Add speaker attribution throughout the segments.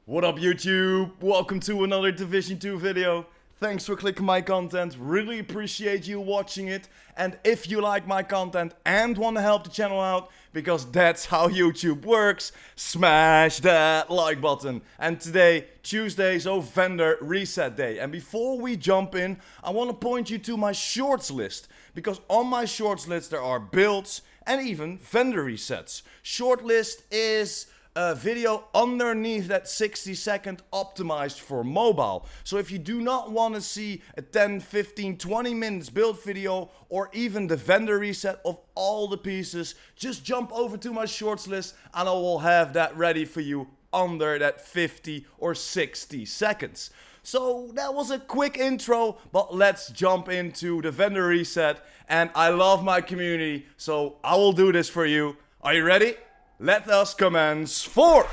Speaker 1: What up YouTube? Welcome to another Division 2 video. Thanks for clicking my content, really appreciate you watching it. And if you like my content and want to help the channel out, because that's how YouTube works, smash that like button. And today, Tuesday, so vendor reset day. And before we jump in, I want to point you to my shorts list. Because on my shorts list there are builds and even vendor resets. Short list is a video underneath that 60-second optimized for mobile. So if you do not want to see a 10, 15, 20 minutes build video or even the vendor reset of all the pieces, just jump over to my shorts list and I will have that ready for you under that 50 or 60 seconds. So that was a quick intro, but let's jump into the vendor reset. And I love my community, so I will do this for you. Are you ready? Let us commence forth!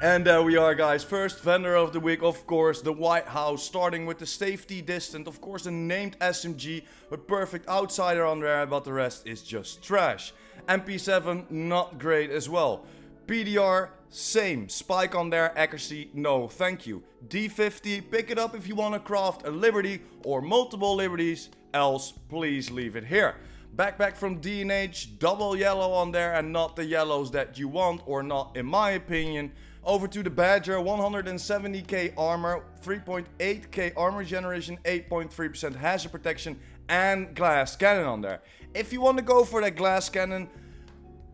Speaker 1: And there we are, guys. First vendor of the week, of course, the White House, starting with the safety distant, of course the named SMG with perfect outsider on there, but the rest is just trash. MP7, not great as well. PDR, same. Spike on there, accuracy, no thank you. D50, pick it up if you want to craft a Liberty or multiple Liberties, else please leave it here. Backpack from D&H, double yellow on there and not the yellows that you want, or not in my opinion. Over to the Badger, 170k armor, 3.8k armor generation, 8.3% hazard protection and glass cannon on there. If you want to go for that glass cannon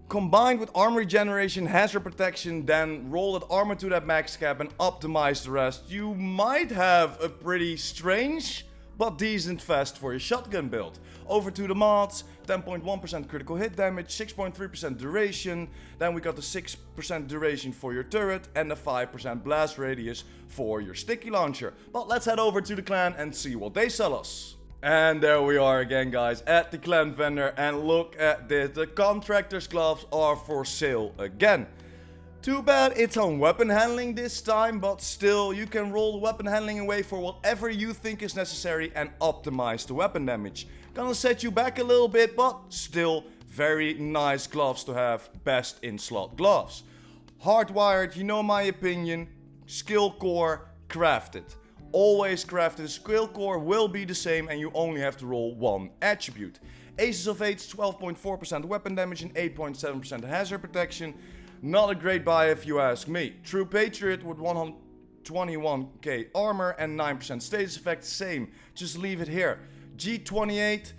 Speaker 1: combined with armor regeneration, hazard protection, then roll that armor to that max cap and optimize the rest, you might have a pretty strange but decent vest for your shotgun build. Over to the mods, 10.1% critical hit damage, 6.3% duration, then we got the 6% duration for your turret and the 5% blast radius for your sticky launcher. But let's head over to the clan and see what they sell us. And there we are again, guys, at the clan vendor, and look at this, the Contractor's gloves are for sale again. Too bad it's on weapon handling this time, but still you can roll the weapon handling away for whatever you think is necessary and optimize the weapon damage. Gonna set you back a little bit, but still very nice gloves to have, best in slot gloves. Hardwired, you know my opinion, skill core, crafted. Always crafted, skill core will be the same and you only have to roll one attribute. Aces of 8, 12.4% weapon damage and 8.7% hazard protection. Not a great buy if you ask me. True Patriot with 121k armor and 9% status effect, same. Just leave it here. G28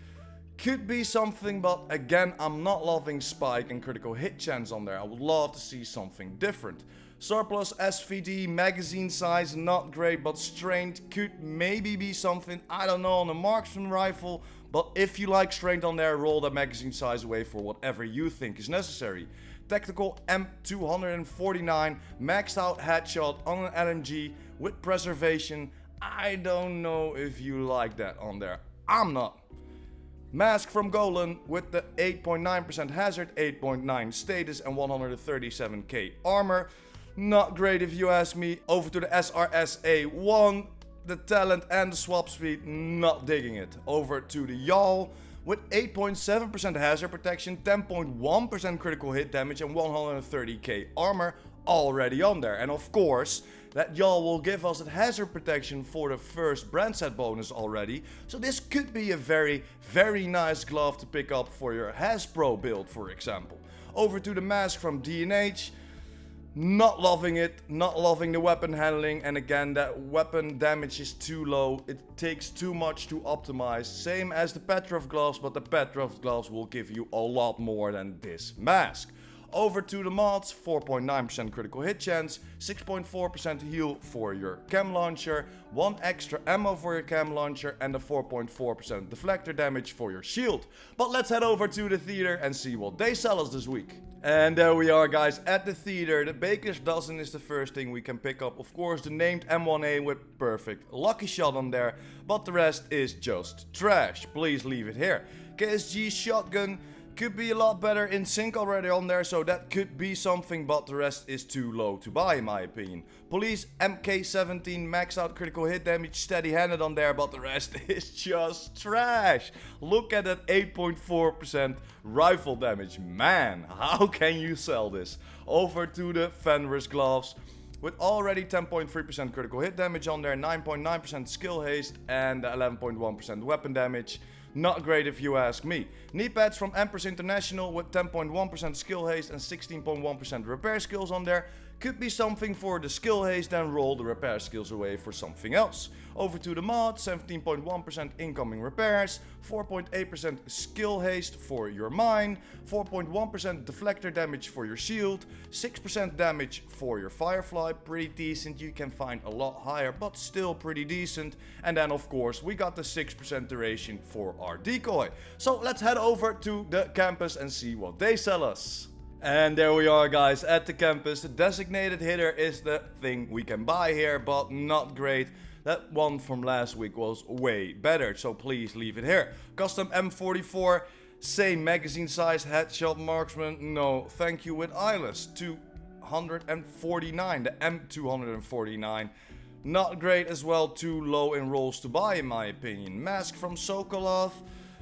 Speaker 1: could be something, but again, I'm not loving spike and critical hit chance on there. I would love to see something different. Surplus SVD, magazine size, not great, but strength could maybe be something, I don't know, on a marksman rifle. But if you like strength on there, roll that magazine size away for whatever you think is necessary. Tactical M249, maxed out headshot on an LMG with preservation. I don't know if you like that on there. I'm not. Mask from Golan with the 8.9% hazard, 8.9 status and 137k armor. Not great if you ask me. Over to the SRSA1, the talent and the swap speed, not digging it. Over to the Yawl with 8.7% hazard protection, 10.1% critical hit damage and 130k armor already on there. And of course, that Yawl will give us a hazard protection for the first brand set bonus already. So this could be a very, very nice glove to pick up for your Hasbro build, for example. Over to the mask from D&H. Not loving it, not loving the weapon handling, and again that weapon damage is too low, it takes too much to optimize, same as the Petrov gloves, but the Petrov gloves will give you a lot more than this mask. Over to the mods, 4.9% critical hit chance, 6.4% heal for your chem launcher, 1 extra ammo for your chem launcher and a 4.4% deflector damage for your shield. But let's head over to the theater and see what they sell us this week. And there we are, guys, at the theater. The Baker's Dozen is the first thing we can pick up. Of course, the named M1A with perfect lucky shot on there, but the rest is just trash. Please leave it here. KSG shotgun could be a lot better in sync already on there, so that could be something, but the rest is too low to buy in my opinion. Police MK17 max out critical hit damage steady handed on there, but the rest is just trash. Look at that 8.4% rifle damage. Man, how can you sell this? Over to the Fenris gloves. With already 10.3% critical hit damage on there, 9.9% skill haste and 11.1% weapon damage. Not great if you ask me. Knee pads from Empress International with 10.1% skill haste and 16.1% repair skills on there. Could be something for the skill haste, then roll the repair skills away for something else. Over to the mod, 17.1% incoming repairs, 4.8% skill haste for your mine, 4.1% deflector damage for your shield, 6% damage for your firefly, pretty decent. You can find a lot higher, but still pretty decent. And then of course we got the 6% duration for our decoy. So let's head over to the campus and see what they sell us. And there we are, guys, at the campus. The designated hitter is the thing we can buy here, but not great. That one from last week was way better, so please leave it here. Custom M44, same magazine size, headshot marksman, no thank you with eyeless. 249, the M249. Not great as well, too low in rolls to buy in my opinion. Mask from Sokolov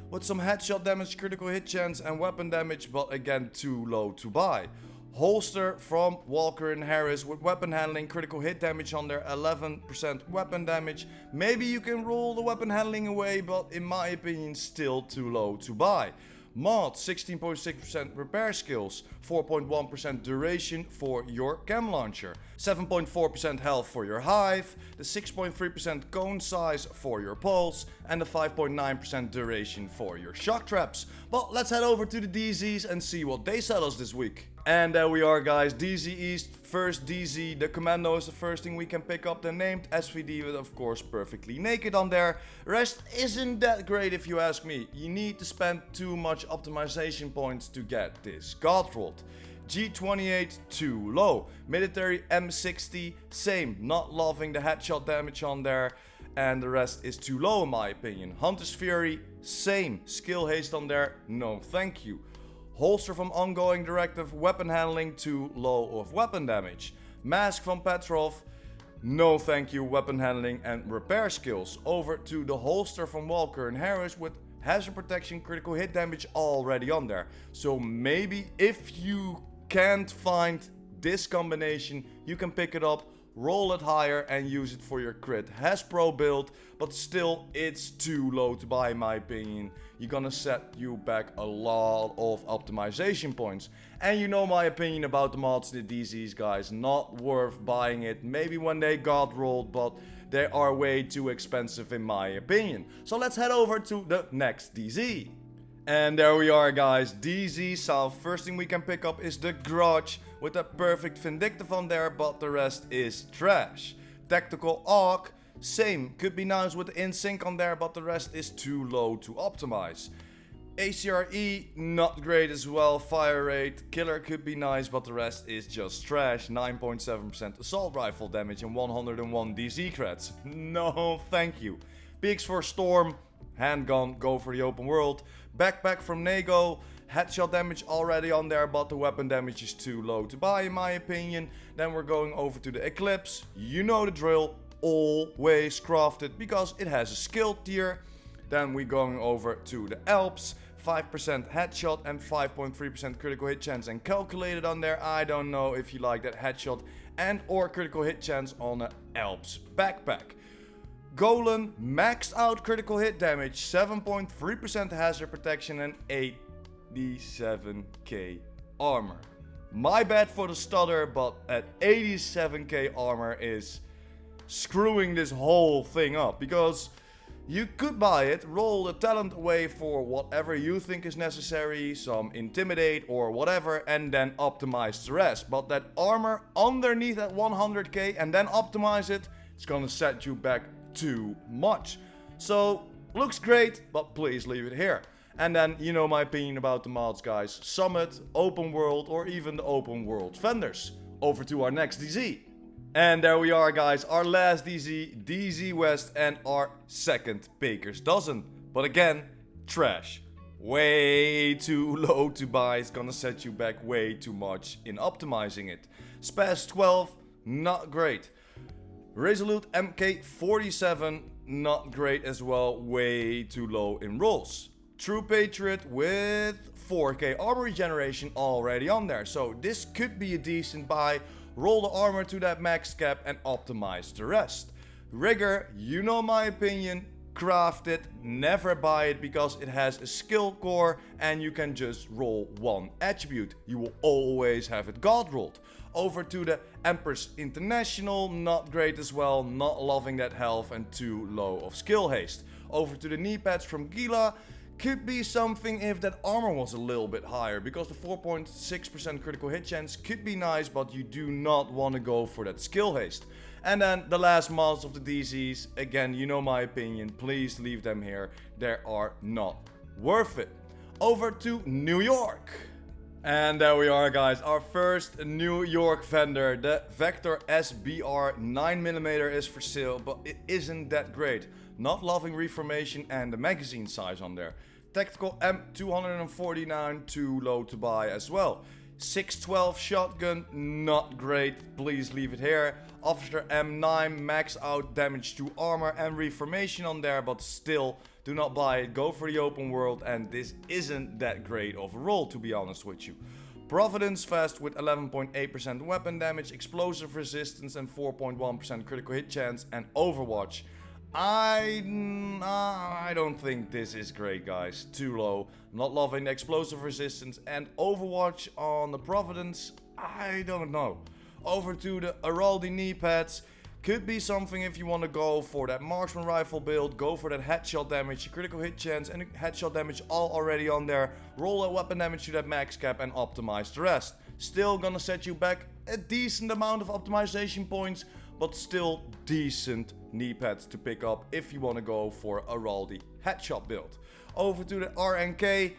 Speaker 1: with some headshot damage, critical hit chance and weapon damage, but again too low to buy. Holster from Walker and Harris with weapon handling, critical hit damage on there, 11% weapon damage. Maybe you can roll the weapon handling away, but in my opinion still too low to buy. Mod, 16.6% repair skills, 4.1% duration for your cam launcher, 7.4% health for your hive, the 6.3% cone size for your pulse, and the 5.9% duration for your shock traps. But let's head over to the DZs and see what they sell us this week. And there we are, guys, DZ East, first DZ, the commando is the first thing we can pick up, the named SVD with of course perfectly naked on there. Rest isn't that great if you ask me, you need to spend too much optimization points to get this god rolled. G28 too low, military M60 same, not loving the headshot damage on there, and the rest is too low in my opinion. Hunter's Fury same, skill haste on there, no thank you. Holster from Ongoing Directive, weapon handling too low of weapon damage. Mask from Petrov, no thank you, weapon handling and repair skills. Over to the holster from Walker and Harris with hazard protection, critical hit damage already on there. So maybe if you can't find this combination, you can pick it up, roll it higher and use it for your crit. Has pro build, but still it's too low to buy in my opinion. You're gonna set you back a lot of optimization points. And you know my opinion about the mods, the DZs, guys, not worth buying it. Maybe when they got rolled, but they are way too expensive in my opinion. So let's head over to the next DZ. And there we are, guys, DZ South. First thing we can pick up is the Grudge with a perfect Vindictive on there, but the rest is trash. Tactical AUG, same, could be nice with the in-sync on there, but the rest is too low to optimize. ACRE, not great as well. Fire rate, killer could be nice, but the rest is just trash. 9.7% assault rifle damage and 101 DZ creds. No, thank you. PX4 Storm, handgun, go for the open world. Backpack from Nego, headshot damage already on there, but the weapon damage is too low to buy in my opinion. Then we're going over to the Eclipse, you know the drill, always crafted because it has a skill tier. Then we're going over to the Alps, 5% headshot and 5.3% critical hit chance and calculated on there. I don't know if you like that headshot and or critical hit chance on the Alps backpack. Golan, maxed out critical hit damage, 7.3% hazard protection and 87k armor. My bad for the stutter, but at 87k armor is screwing this whole thing up, because you could buy it, roll the talent away for whatever you think is necessary, some intimidate or whatever, and then optimize the rest. But that armor underneath that 100k and then optimize it, it's gonna set you back too much. So looks great, but please leave it here. And then you know my opinion about the mods, guys. Summit, open world, or even the open world vendors. Over to our next DZ. And there we are, guys, our last DZ, DZ West, and our second Baker's Dozen. But again, trash. way too low to buy. It's gonna set you back way too much in optimizing it. Spaz 12, not great. Resolute MK47, not great as well, way too low in rolls. True Patriot with 4k armor regeneration already on there, so this could be a decent buy. Roll the armor to that max cap and optimize the rest. Rigger, you know my opinion, craft it, never buy it because it has a skill core and you can just roll one attribute. You will always have it god rolled. Over to the Empress International, not great as well, not loving that health and too low of skill haste. Over to the knee pads from Gila, could be something if that armor was a little bit higher, because the 4.6% critical hit chance could be nice, but you do not want to go for that skill haste. And then the last mods of the DZs, again, you know my opinion, please leave them here, they are not worth it. Over to New York. And there we are, guys, our first New York vendor. The Vector SBR 9mm is for sale, but it isn't that great. Not loving reformation and the magazine size on there. Tactical M249, too low to buy as well. 612 shotgun, not great, please leave it here. Officer M9, max out damage to armor and reformation on there, but still do not buy it. Go for the open world, and this isn't that great of a roll, to be honest with you. Providence Fast with 11.8% weapon damage, explosive resistance and 4.1% critical hit chance, and Overwatch. I don't think this is great, guys. Too low. Not loving the explosive resistance and Overwatch on the Providence. I don't know. Over to the Araldi knee pads. Could be something if you want to go for that marksman rifle build. Go for that headshot damage, critical hit chance and headshot damage all already on there. Roll that weapon damage to that max cap and optimize the rest. Still gonna set you back a decent amount of optimization points, but still decent knee pads to pick up if you want to go for a Raldi headshot build. Over to the RNK,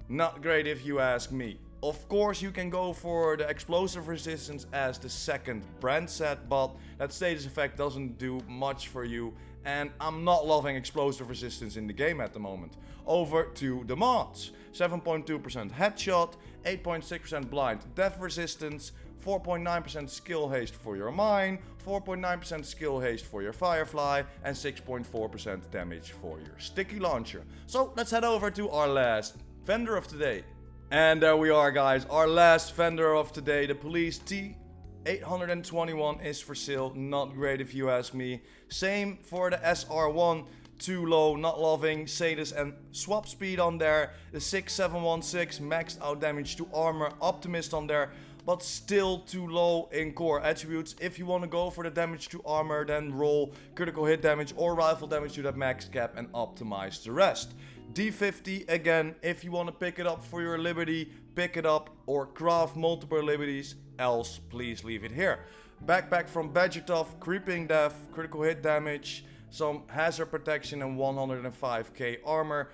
Speaker 1: not great if you ask me. Of course you can go for the explosive resistance as the second brand set, but that status effect doesn't do much for you, and I'm not loving explosive resistance in the game at the moment. Over to the mods. 7.2% headshot, 8.6% blind death resistance, 4.9% skill haste for your mine, 4.9% skill haste for your firefly, and 6.4% damage for your sticky launcher. So let's head over to our last vendor of today. And there we are, guys, our last vendor of today, the Police T821 is for sale. Not great if you ask me. Same for the SR1. Too low, not loving Sadis and swap speed on there. The 6716 maxed out damage to armor, optimist on there, but still too low in core attributes. If you want to go for the damage to armor, then roll critical hit damage or rifle damage to that max cap and optimize the rest. D50, again, if you want to pick it up for your liberty, pick it up or craft multiple liberties, else please leave it here. Backpack from Badgertough, creeping death, critical hit damage, some hazard protection and 105k armor.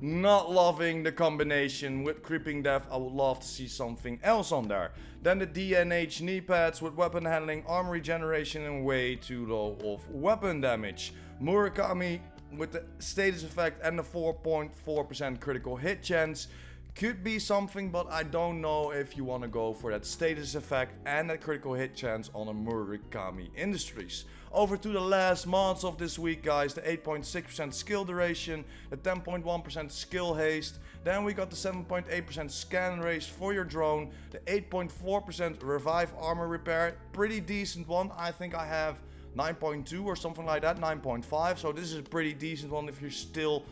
Speaker 1: Not loving the combination with creeping death. I would love to see something else on there. Then the DNH knee pads with weapon handling, armor regeneration and way too low of weapon damage. Murakami with the status effect and the 4.4% critical hit chance. Could be something, but I don't know if you want to go for that status effect and that critical hit chance on a Murakami Industries. Over to the last mods of this week, guys. The 8.6% skill duration, the 10.1% skill haste. Then we got the 7.8% scan race for your drone. The 8.4% revive armor repair. Pretty decent one. I think I have 9.2 or something like that, 9.5. So this is a pretty decent one if you're still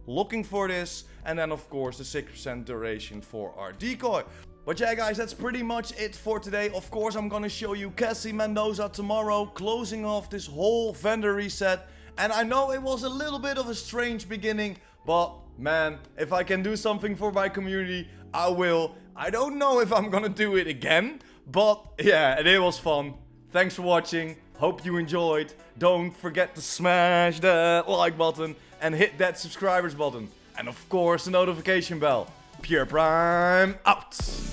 Speaker 1: looking for this. And then of course the 6% duration for our decoy. But yeah, guys, that's pretty much it for today. Of course, I'm gonna show you Cassie Mendoza tomorrow, closing off this whole vendor reset. And I know it was a little bit of a strange beginning, but man, if I can do something for my community, I will. I don't know if I'm gonna do it again, but yeah, it was fun. Thanks for watching. Hope you enjoyed. Don't forget to smash that like button and hit that subscribers button. And of course, the notification bell. PurePrime out.